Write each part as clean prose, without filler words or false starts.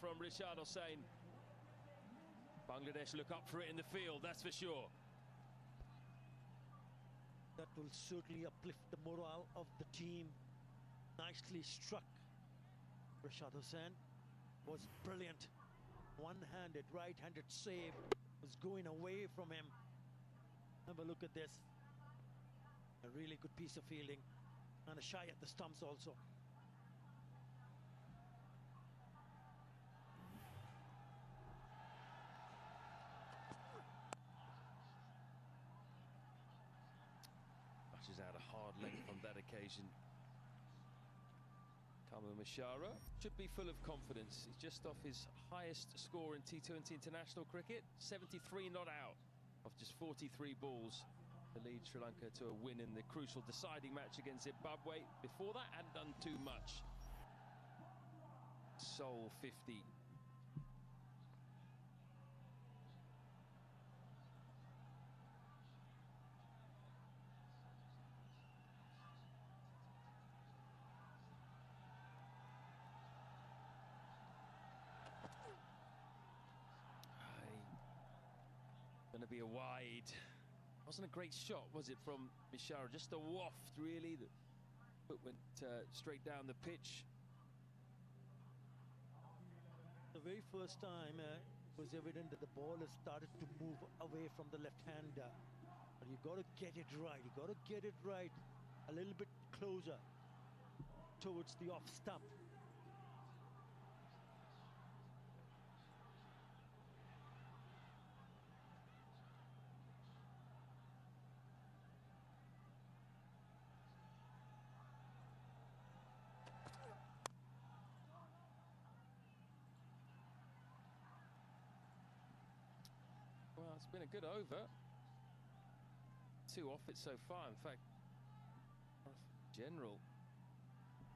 from Rishad Hossain. Bangladesh look up for it in the field, that's for sure. That will certainly uplift the morale of the team. Nicely struck. Rishad Hossain was brilliant. One-handed, right-handed save was going away from him. Have a look at this. A really good piece of fielding. And a shy at the stumps also. Matches out a hard length on that occasion. Kamu Mishara should be full of confidence. He's just off his highest score in T20 international cricket, 73 not out of just 43 balls to lead Sri Lanka to a win in the crucial deciding match against Zimbabwe. Before that, hadn't done too much. Sole 50. Going to be a wide. Wasn't a great shot, was it, from Mishara? Just a waft, really. The foot went straight down the pitch. The very first time it was evident that the ball has started to move away from the left-hander. But you got to get it right. You got to get it right a little bit closer towards the off stump. Well, it's been a good over. 2 off it so far. In fact, general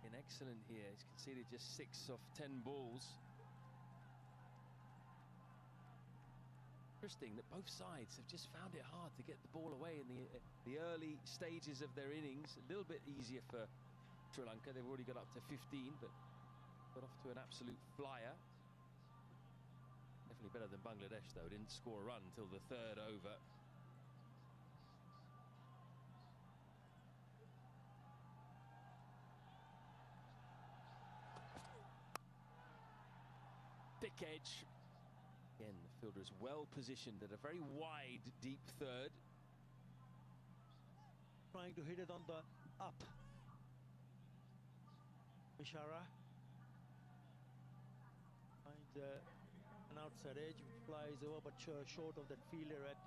in excellent here. He's conceded just 6 off 10 balls. Interesting that both sides have just found it hard to get the ball away in the early stages of their innings. A little bit easier for Sri Lanka. They've already got up to 15, but got off to an absolute flyer. Definitely better than Bangladesh, though. Didn't score a run until the 3rd over. Thick edge. Again, the fielder is well positioned at a very wide, deep 3rd. Trying to hit it on the up. Mishara finds an outside edge which flies over, but short of that fielder at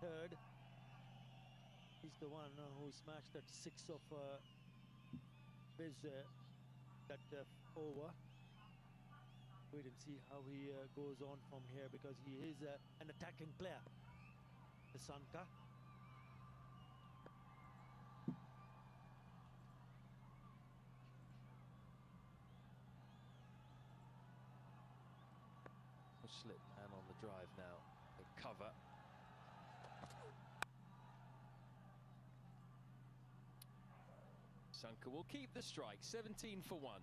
3rd. He's the one who smashed that 6 of his that over. Wait and see how he goes on from here, because he is an attacking player, Srilonka. Slip man on the drive now. They cover. Srilonka will keep the strike. 17 for 1.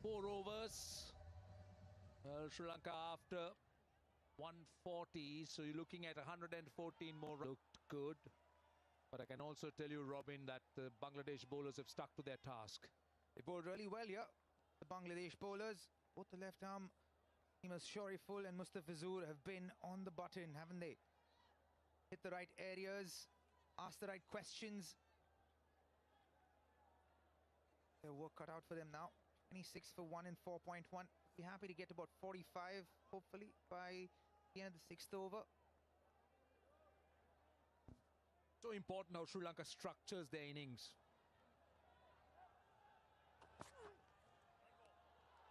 4 overs. Well, Sri Lanka after 140, so you're looking at 114 more. Looked good, but I can also tell you, Robin, that the Bangladesh bowlers have stuck to their task. They bowled really well here. The Bangladesh bowlers, both the left arm, Shariful and Mustafizur have been on the button, haven't they? Hit the right areas, asked the right questions. Their work cut out for them now. 26 for 1 in 4.1. Be happy to get about 45, hopefully, by the end of the 6th over. So important how Sri Lanka structures their innings.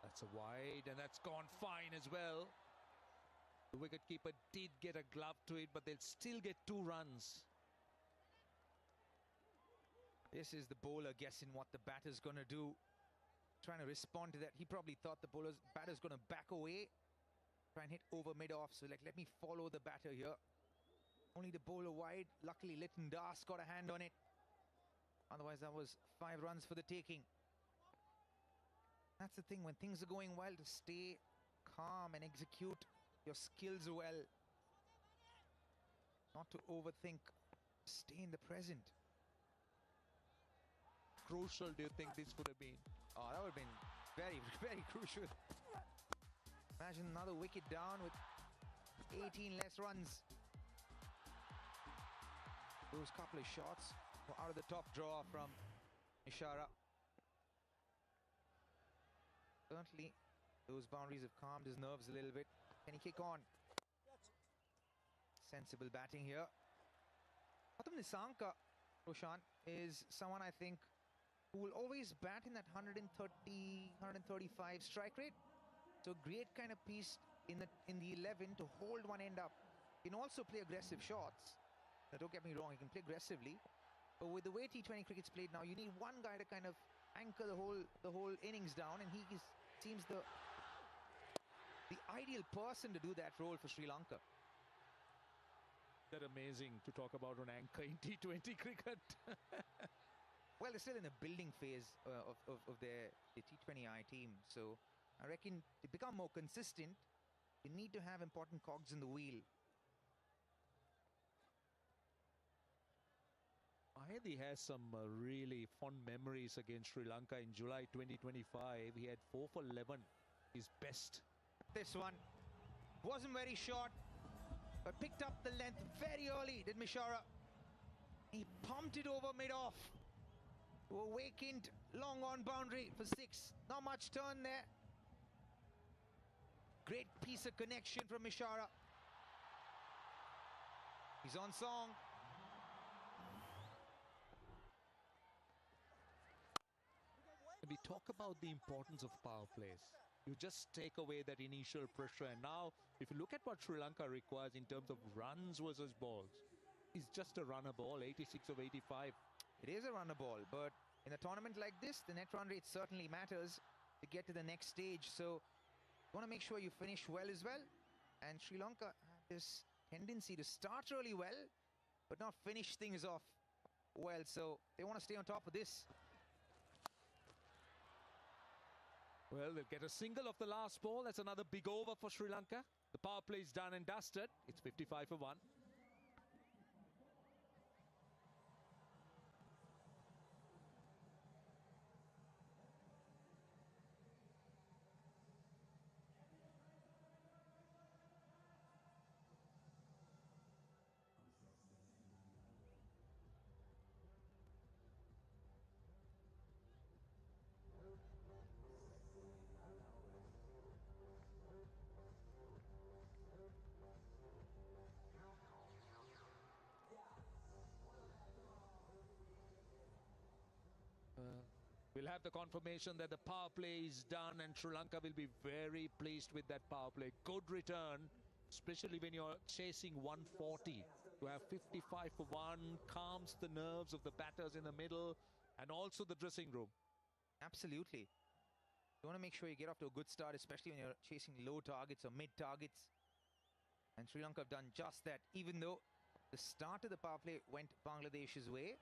That's a wide, and that's gone fine as well. The wicketkeeper did get a glove to it, but they'll still get 2 runs. This is the bowler guessing what the batter's going to do. Trying to respond to that. He probably thought the batter's going to back away. Try and hit over mid-off. So let me follow the batter here. Only the bowler wide. Luckily, Lytton Das got a hand on it. Otherwise, that was 5 runs for the taking. That's the thing. When things are going well, to stay calm and execute your skills well. Not to overthink. Stay in the present. Crucial, do you think this would have been? Oh, that would have been very, very crucial. Imagine another wicket down with 18 less runs. Those couple of shots were out of the top draw from Ishara. Certainly, those boundaries have calmed his nerves a little bit. Can he kick on? Sensible batting here. Gautam Nissanka, Roshan, is someone I think who will always bat in that 130, 135 strike rate. So great kind of piece in the 11 to hold one end up. He can also play aggressive shots. Now, don't get me wrong, he can play aggressively. But with the way T20 cricket's played now, you need one guy to kind of anchor the whole innings down, and he seems the ideal person to do that role for Sri Lanka. That's amazing to talk about an anchor in T20 cricket. Well, they're still in the building phase of the T20I team. So I reckon to become more consistent, you need to have important cogs in the wheel. Mahedi has some really fond memories against Sri Lanka in July 2025. He had 4 for 11, his best. This one wasn't very short, but picked up the length very early, did Mishara. He pumped it over mid-off. Awakened long on boundary for 6. Not much turn there. Great piece of connection from Mishara. He's on song. We talk about the importance of power plays. You just take away that initial pressure, and now if you look at what Sri Lanka requires in terms of runs versus balls, it's just a runner ball, 86 of 85. It is a runner ball, but in a tournament like this, the net run rate certainly matters to get to the next stage. So you want to make sure you finish well as well. And Sri Lanka have this tendency to start really well, but not finish things off well. So they want to stay on top of this. Well, they'll get a single off the last ball. That's another big over for Sri Lanka. The power play is done and dusted. It's 55 for 1. We'll have the confirmation that the power play is done, and Sri Lanka will be very pleased with that power play. Good return, especially when you're chasing 140. To have 55 for 1 calms the nerves of the batters in the middle and also the dressing room. Absolutely. You want to make sure you get off to a good start, especially when you're chasing low targets or mid targets. And Sri Lanka have done just that, even though the start of the power play went Bangladesh's way.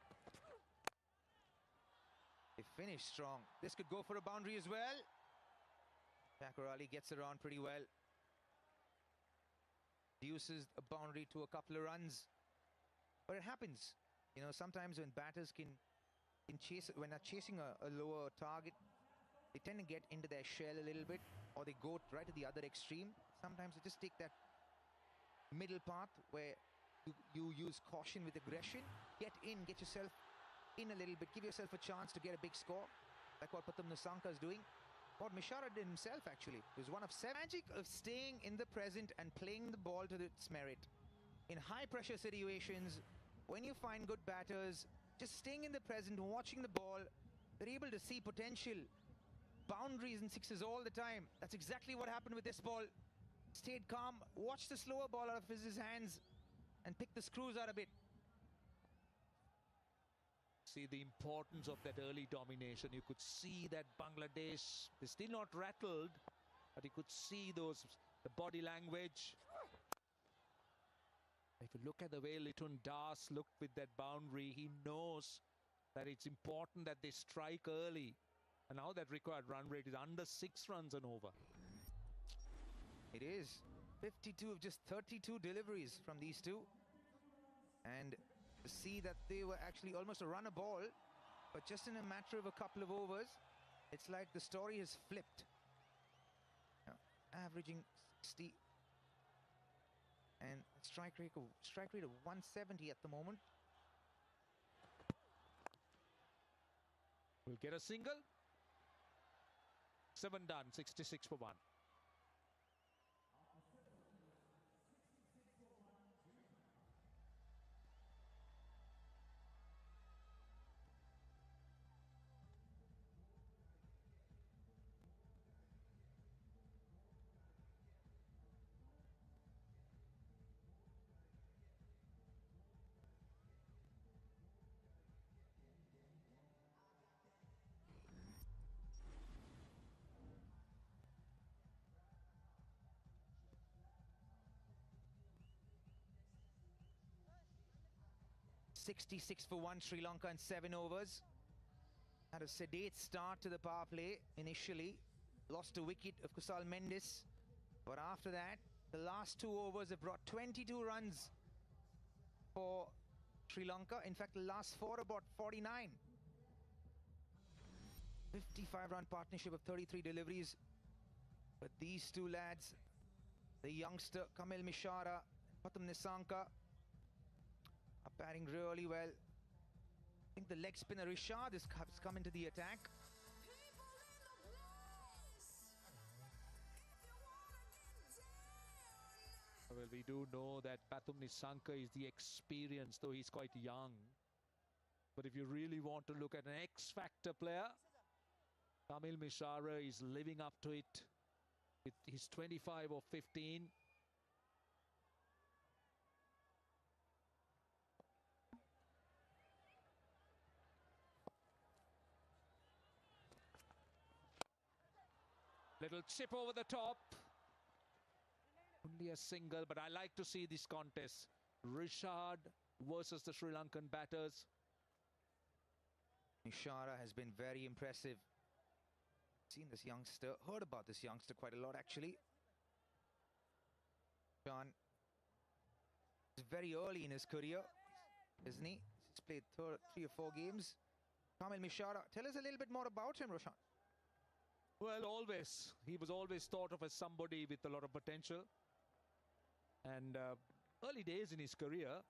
They finished strong. This could go for a boundary as well. Takarali gets around pretty well. Reduces a boundary to a couple of runs. But it happens. You know, sometimes when batters can chase, when they're chasing a lower target, they tend to get into their shell a little bit, or they go right to the other extreme. Sometimes they just take that middle path where you use caution with aggression. Get in, get yourself in a little bit, give yourself a chance to get a big score, like what Pathum Nissanka is doing. What Mishara did himself, actually. It was one of 7. Magic of staying in the present and playing the ball to its merit. In high-pressure situations, when you find good batters, just staying in the present, watching the ball, they're able to see potential, boundaries and sixes all the time. That's exactly what happened with this ball. Stayed calm, watched the slower ball out of his hands, and picked the screws out a bit. See the importance of that early domination. You could see that Bangladesh, they're still not rattled, but you could see the body language. If you look at the way Litun Das looked with that boundary, he knows that it's important that they strike early. And now that required run rate is under 6 runs and over. It is 52 of just 32 deliveries from these two. And to see that they were actually almost a runner ball, but just in a matter of a couple of overs, it's like the story has flipped. Now, averaging 60 and strike rate of 170 at the moment. We'll get a single. 7 done, 66 for 1. $66 for 1, Sri Lanka in 7 overs. Had a sedate start to the power play initially. Lost a wicket of Kusal Mendes. But after that, the last 2 overs have brought 22 runs for Sri Lanka. In fact, the last 4 are about 49. 55-run partnership of 33 deliveries. But these two lads, the youngster Kamil Mishara, Pathum Nissanka, are batting really well. I think the leg spinner Rishad has come into the attack. Well, we do know that Pathum Nissanka is the experience, though he's quite young. But if you really want to look at an X-factor player, Kamil Mishara is living up to it with his 25 or 15. Little chip over the top. Only a single, but I like to see this contest. Rishad versus the Sri Lankan batters. Mishara has been very impressive. Seen this youngster, heard about this youngster quite a lot actually. John is very early in his career, isn't he? He's played 3 or 4 games. Kamil Mishara, tell us a little bit more about him, Roshan. Well, always. He was always thought of as somebody with a lot of potential. And early days in his career.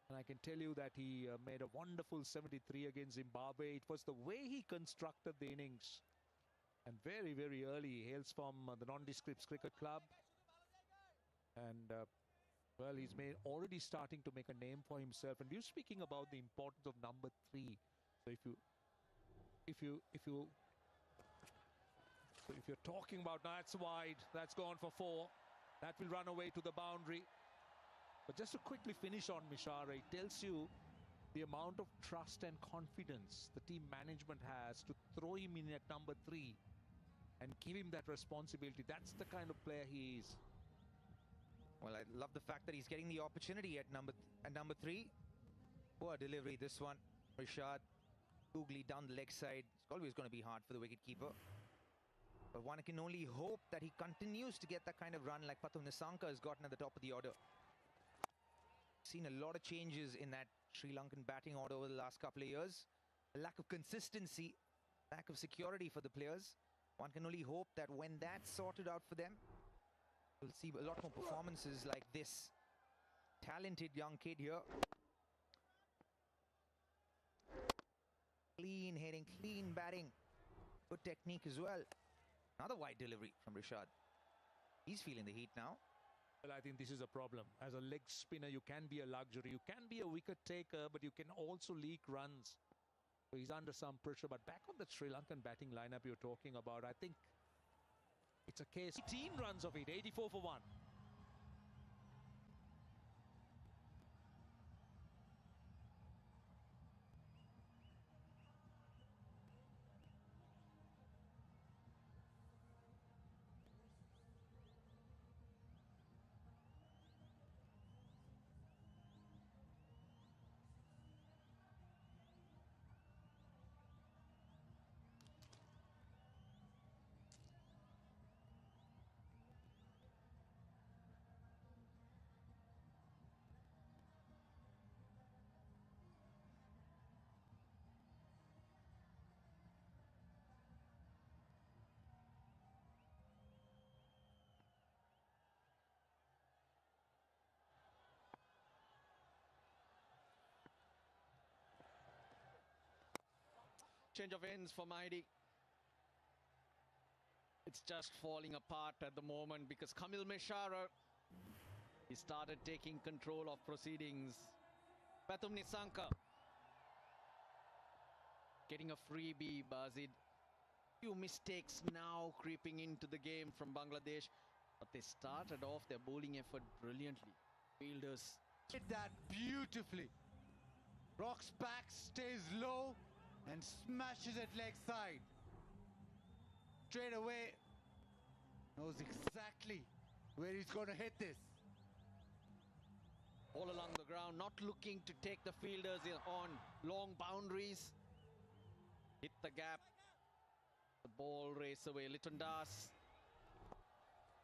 And I can tell you that he made a wonderful 73 against Zimbabwe. It was the way he constructed the innings. And very, very early. He hails from the Nondescripts Cricket Club. And, well, he's already starting to make a name for himself. And you're speaking about the importance of number 3. So if you're talking about that's wide, that's gone for 4, that will run away to the boundary. But just to quickly finish on Mishara, it tells you the amount of trust and confidence the team management has to throw him in at number 3 and give him that responsibility. That's the kind of player he is. Well, I love the fact that he's getting the opportunity at number 3. Poor delivery, this one. Rishad googly down the leg side, It's always going to be hard for the wicketkeeper. But one can only hope that he continues to get that kind of run like Pathum Nissanka has gotten at the top of the order. Seen a lot of changes in that Sri Lankan batting order over the last couple of years. A lack of consistency, lack of security for the players. One can only hope that when that's sorted out for them, we'll see a lot more performances like this talented young kid here. Clean hitting, clean batting, good technique as well. Another wide delivery from Rishad. He's feeling the heat now. Well, I think this is a problem. As a leg spinner, you can be a luxury. You can be a wicket taker, but you can also leak runs. So he's under some pressure. But back on the Sri Lankan batting lineup you're talking about, I think it's a case. 18 runs of it, 84 for 1. Change of ends for Mahidi. It's just falling apart at the moment because Kamil Meshara, he started taking control of proceedings. Pathum Nissanka getting a freebie, Bazid. Few mistakes now creeping into the game from Bangladesh, but they started off their bowling effort brilliantly. Fielders Did that beautifully. Rocks back, stays low, and smashes it leg side. Straight away, knows exactly where he's going to hit this. all along the ground, not looking to take the fielders on long boundaries. Hit the gap. The ball race away. Litton Das.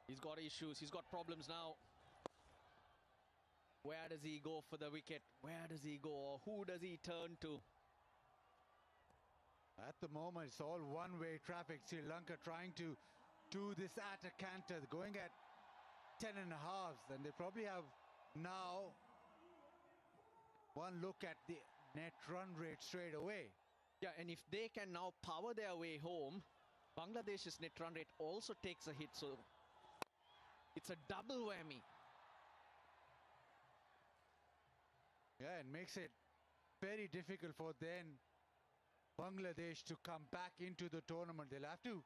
He's got issues. He's got problems now. Where does he go for the wicket? Where does he go? Or who does he turn to? At the moment, it's all one-way traffic. Sri Lanka trying to do this at a canter, going at 10 and a halves, and they probably have now one look at the net run rate straight away. Yeah, and if they can now power their way home, Bangladesh's net run rate also takes a hit. So it's a double whammy. Yeah, it makes it very difficult for then Bangladesh to come back into the tournament. They'll have to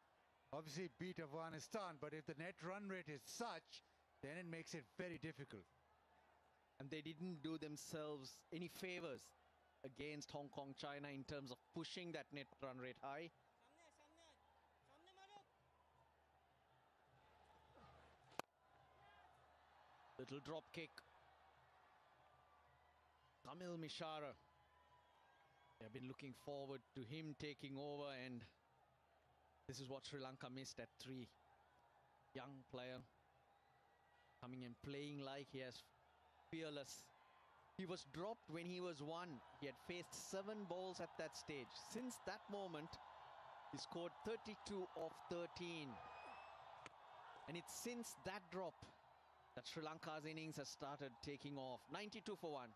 obviously beat Afghanistan, but if the net run rate is such, then it makes it very difficult. And they didn't do themselves any favors against Hong Kong, China in terms of pushing that net run rate high. Little drop kick. Kamil Mishara. They've been looking forward to him taking over, and this is what Sri Lanka missed at 3. Young player coming and playing like he has fearless. He was dropped when he was 1. He had faced 7 balls at that stage. Since that moment, he scored 32 of 13. And it's since that drop that Sri Lanka's innings has started taking off. 92 for 1.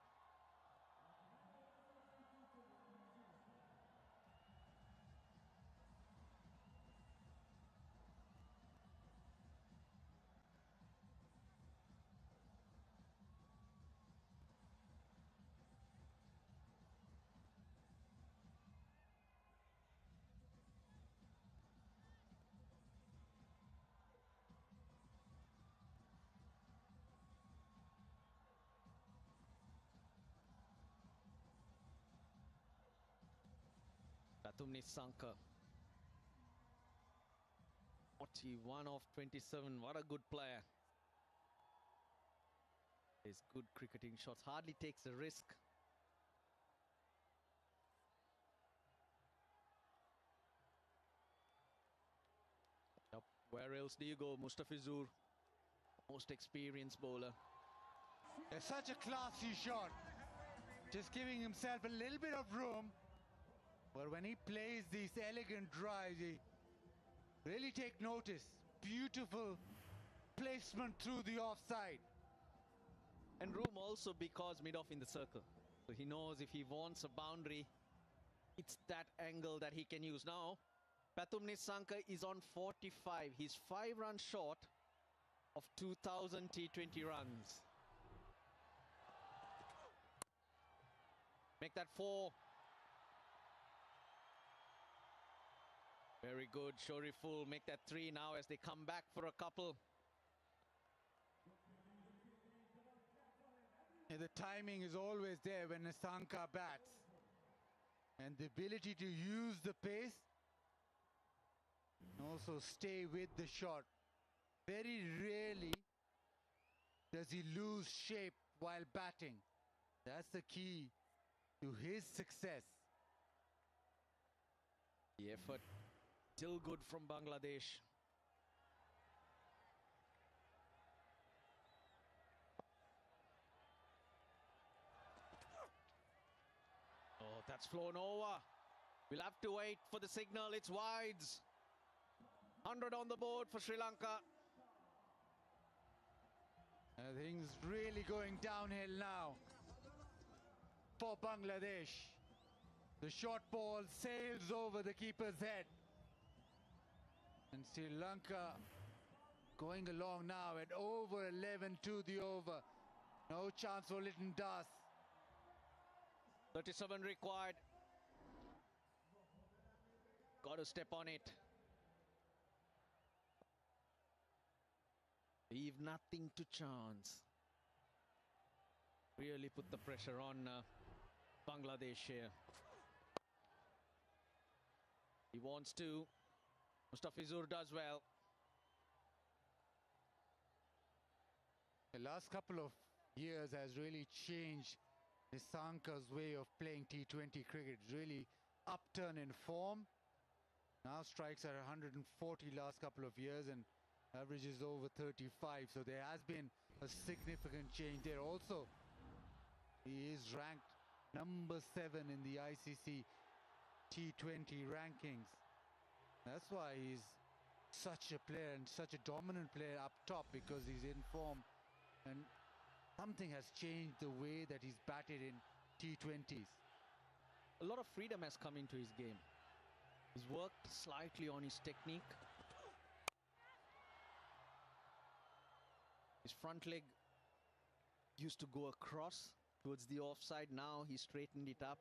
Pathum Nissanka. 41 of 27. What a good player. His good cricketing shots. Hardly takes a risk. Where else do you go? Mustafizur, most experienced bowler. It's such a classy shot. Just giving himself a little bit of room. But when he plays these elegant drives, he really take notice. Beautiful placement through the offside. And room also because mid-off in the circle. So he knows if he wants a boundary, it's that angle that he can use. Now, Pathum Nissanka is on 45. He's 5 runs short of 2,000 T20 runs. Make that 4. Very good, Shoriful. Make that 3 now as they come back for a couple. Yeah, the timing is always there when Nissanka bats. And the ability to use the pace and also stay with the shot. Very rarely does he lose shape while batting. That's the key to his success. The effort still good from Bangladesh. Oh, that's flown over. We'll have to wait for the signal. It's wides. 100 on the board for Sri Lanka. Things really going downhill now for Bangladesh. The short ball sails over the keeper's head. And Sri Lanka going along now at over 11 to the over. No chance for Lytton Das. 37 required. Got to step on it. Leave nothing to chance. Really put the pressure on Bangladesh here. He wants to. Mustafizur does well. The last couple of years has really changed Nissanka's way of playing T20 cricket. Really upturn in form. Now strikes at 140 last couple of years and averages over 35. So there has been a significant change there. Also, he is ranked number 7 in the ICC T20 rankings. That's why he's such a player and such a dominant player up top, because he's in form and something has changed the way that he's batted in T20s. A lot of freedom has come into his game. He's worked slightly on his technique. His front leg used to go across towards the offside. Now he straightened it up.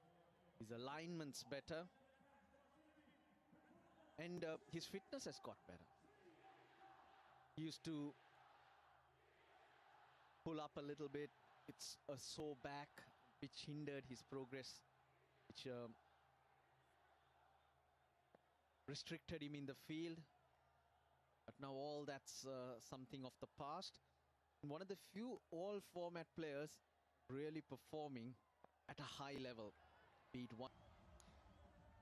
His alignment's better. And his fitness has got better. He used to pull up a little bit. It's a sore back which hindered his progress, which restricted him in the field. But now all that's something of the past. And one of the few all-format players really performing at a high level. Beat one.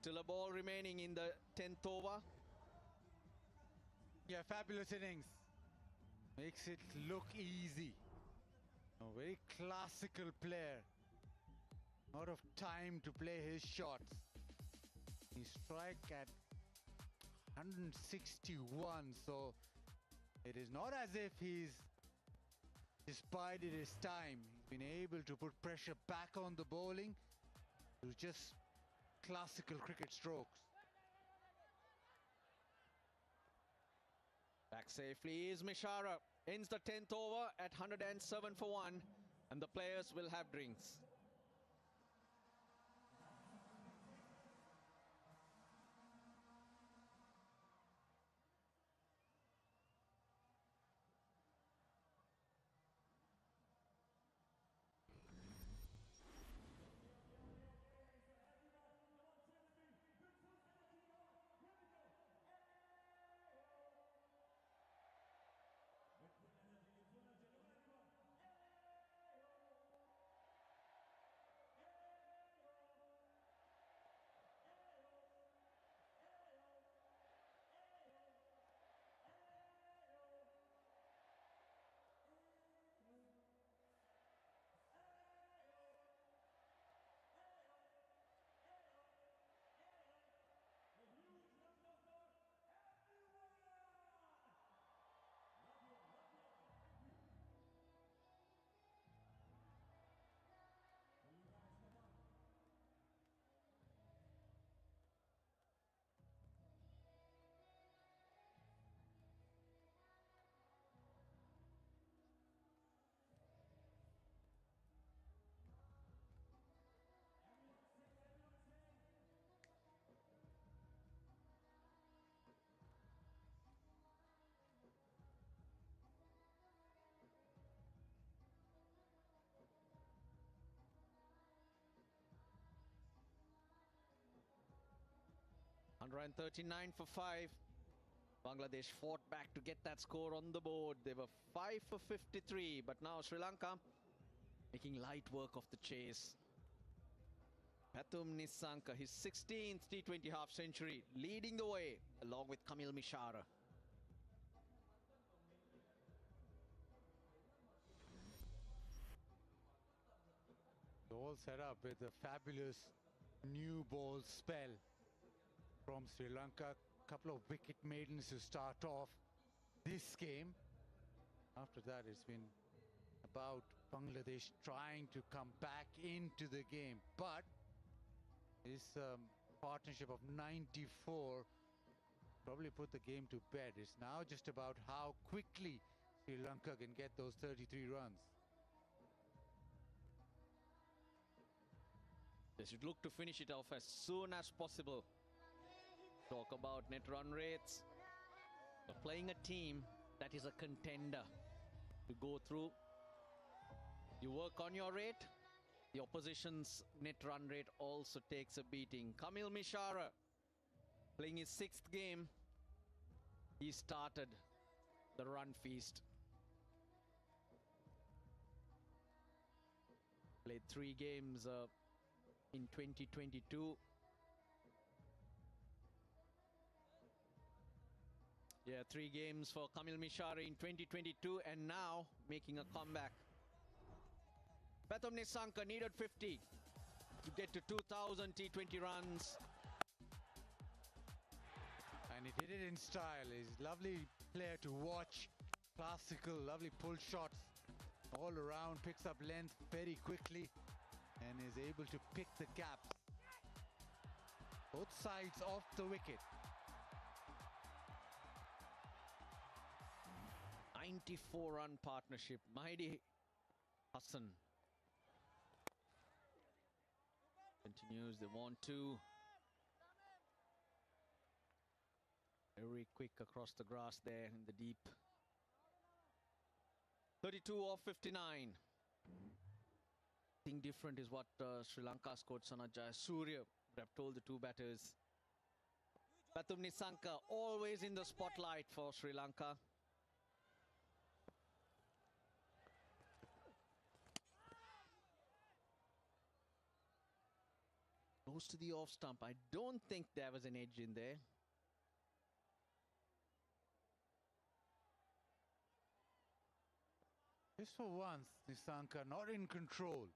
Still a ball remaining in the 10th over. Yeah, fabulous innings. Makes it look easy. A very classical player. Lot of time to play his shots. He strike at 161, so it is not as if he's despite his time. He's been able to put pressure back on the bowling to just classical cricket strokes. Back safely is Mishara. Ends the 10th over at 107 for 1, and the players will have drinks. 139 for 5. Bangladesh fought back to get that score on the board. They were 5 for 53, but now Sri Lanka making light work of the chase. Pathum Nissanka, his 16th T20 half century, leading the way along with Kamil Mishara. All set up with a fabulous new ball spell from Sri Lanka. Couple of wicket maidens to start off this game. After that, it's been about Bangladesh trying to come back into the game. But this partnership of 94 probably put the game to bed. It's now just about how quickly Sri Lanka can get those 33 runs. They should look to finish it off as soon as possible. Talk about net run rates. You're playing a team that is a contender to go through. You work on your rate, the opposition's net run rate also takes a beating. Kamil Mishara playing his 6th game. He started the run feast. Played 3 games in 2022. Yeah, 3 games for Kamil Mishara in 2022 and now making a comeback. Pathum Nissanka needed 50 to get to 2,000 T20 runs. And he did it in style. He's a lovely player to watch. Classical, lovely pull shots all around. Picks up length very quickly and is able to pick the gaps. Both sides of the wicket. 94-run partnership. Mahdi Hassan continues. They want to. Very quick across the grass there in the deep. 32 off 59. Thing different is what Sri Lanka scored. Sanajaya Surya would have told the 2 batters. Pathum Nissanka always in the spotlight for Sri Lanka. Goes to the off stump. I don't think there was an edge in there. Just for once, Nissanka not in control.